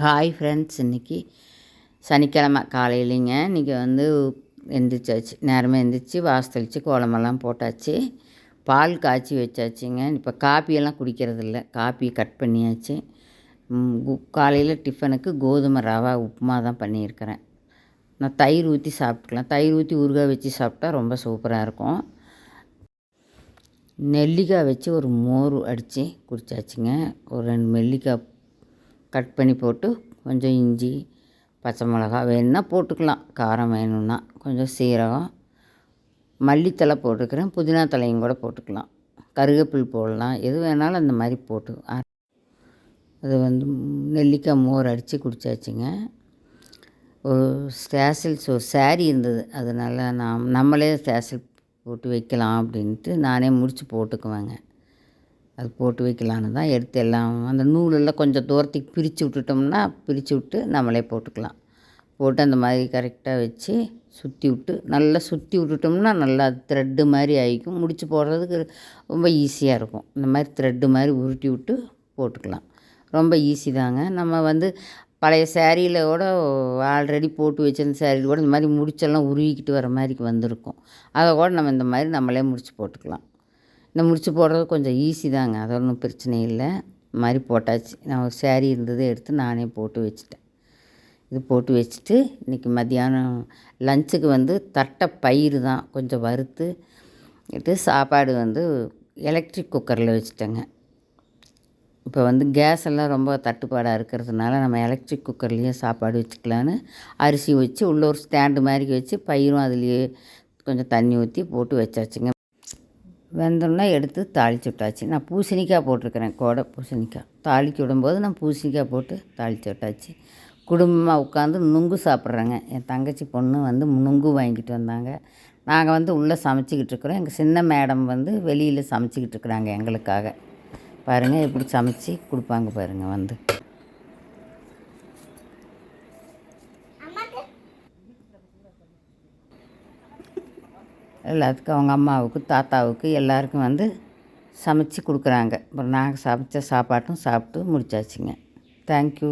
Hi friends, இன்றைக்கி சனிக்கிழமை காலையிலைங்க. இன்றைக்கி எந்திரிச்சாச்சு, நேரமாக எந்திரிச்சு வாசல் தெளித்து கோலமெல்லாம் போட்டாச்சு, பால் காய்ச்சி வச்சாச்சுங்க. இப்போ காப்பியெல்லாம் குடிக்கிறதில்ல, காப்பி கட் பண்ணியாச்சு. காலையில் டிஃபனுக்கு கோதுமை ரவா உப்புமா தான் பண்ணியிருக்கிறேன். நான் தயிர் ஊற்றி சாப்பிட்டுக்கலாம், தயிர் ஊற்றி ஊறுகாய் வச்சு சாப்பிட்டா ரொம்ப சூப்பராக இருக்கும். நெல்லிக்காய் வச்சு ஒரு மோர் அடித்து குடித்தாச்சுங்க. ஒரு 2 நெல்லிக்காய் கட் பண்ணி போட்டு கொஞ்சம் இஞ்சி, பச்சை மிளகா வேணுன்னா போட்டுக்கலாம், காரம் வேணும்னா கொஞ்சம் சீரகம், மல்லித்தழை போட்டுக்கிறேன், புதினா தலையும் கூட போட்டுக்கலாம், கருவேப்பில் போடலாம், எது வேணாலும் அந்த மாதிரி போட்டு அது நெல்லிக்காய் மோர் அடித்து குடித்தாச்சுங்க. ஒரு ஸ்டேசில்ஸ் ஒரு சாரீ இருந்தது, அதனால் நம்மளே ஸ்டேசில் போட்டு வைக்கலாம் அப்படின்ட்டு நானே முடித்து போட்டுக்குவேங்க. அது போட்டு வைக்கலான்னு தான் எடுத்து எல்லாம் அந்த நூலெல்லாம் கொஞ்சம் தூரத்துக்கு பிரித்து விட்டுட்டோம்னா பிரித்து விட்டு நம்மளே போட்டுக்கலாம். போட்டு அந்த மாதிரி கரெக்டாக வச்சு சுற்றி விட்டு நல்லா சுற்றி விட்டுட்டோம்னா நல்லா த்ரெட்டு மாதிரி ஆகிக்கும், முடிச்சு போடுறதுக்கு ரொம்ப ஈஸியாக இருக்கும். இந்த மாதிரி த்ரெட்டு மாதிரி உருட்டி விட்டு போட்டுக்கலாம், ரொம்ப ஈஸி தாங்க. நம்ம பழைய சேரீயில் கூட ஆல்ரெடி போட்டு வச்சிருந்த சேரீயில் கூட இந்த மாதிரி முடிச்செல்லாம் உருவிக்கிட்டு வர மாதிரி வந்திருக்கும், அதை கூட நம்ம இந்த மாதிரி நம்மளே முடிச்சு போட்டுக்கலாம். இந்த முடிச்சு போடுறது கொஞ்சம் ஈஸி தாங்க, அது ஒன்றும் பிரச்சனை இல்லை. இந்த மாதிரி போட்டாச்சு. நான் ஒரு சேரீ இருந்ததை எடுத்து நானே போட்டு வச்சுட்டேன். இது போட்டு வச்சுட்டு இன்றைக்கி மத்தியானம் லஞ்சுக்கு தட்டைப்பயிறு தான் கொஞ்சம் வறுத்து இட்டு சாப்பாடு எலக்ட்ரிக் குக்கரில் வச்சுட்டேங்க. இப்போ கேஸ் எல்லாம் ரொம்ப தட்டுப்பாடாக இருக்கிறதுனால நம்ம எலக்ட்ரிக் குக்கர்லேயே சாப்பாடு வச்சுக்கலான்னு அரிசி வச்சு உள்ள ஒரு ஸ்டாண்டு மாதிரி வச்சு பயிரும் அதுலேயே கொஞ்சம் தண்ணி ஊற்றி போட்டு வச்சாச்சுங்க. வெந்தோம்னா எடுத்து தாளித்து விட்டாச்சு. நான் பூசணிக்காய் போட்டிருக்கிறேன், கோடை பூசணிக்காய். தாளித்து விடும்போது நான் பூசணிக்காய் போட்டு தாளித்து விட்டாச்சு. குடும்பமாக உட்காந்து நுங்கு சாப்பிட்றேங்க. என் தங்கச்சி பொண்ணு நுங்கு வாங்கிட்டு வந்தாங்க. நாங்கள் உள்ளே சமைச்சிக்கிட்டு இருக்கிறோம். எங்கள் சின்ன மேடம் வெளியில் சமைச்சிக்கிட்டு இருக்கிறாங்க எங்களுக்காக. பாருங்கள் எப்படி சமைச்சி கொடுப்பாங்க பாருங்கள். எல்லாத்துக்கும் அவங்க அம்மாவுக்கு தாத்தாவுக்கு எல்லாருக்கும் சமைச்சி கொடுக்குறாங்க. அப்புறம் நாங்கள் சமைச்ச சாப்பாட்டும் சாப்பிட்டு முடிச்சாச்சுங்க. தேங்க்யூ.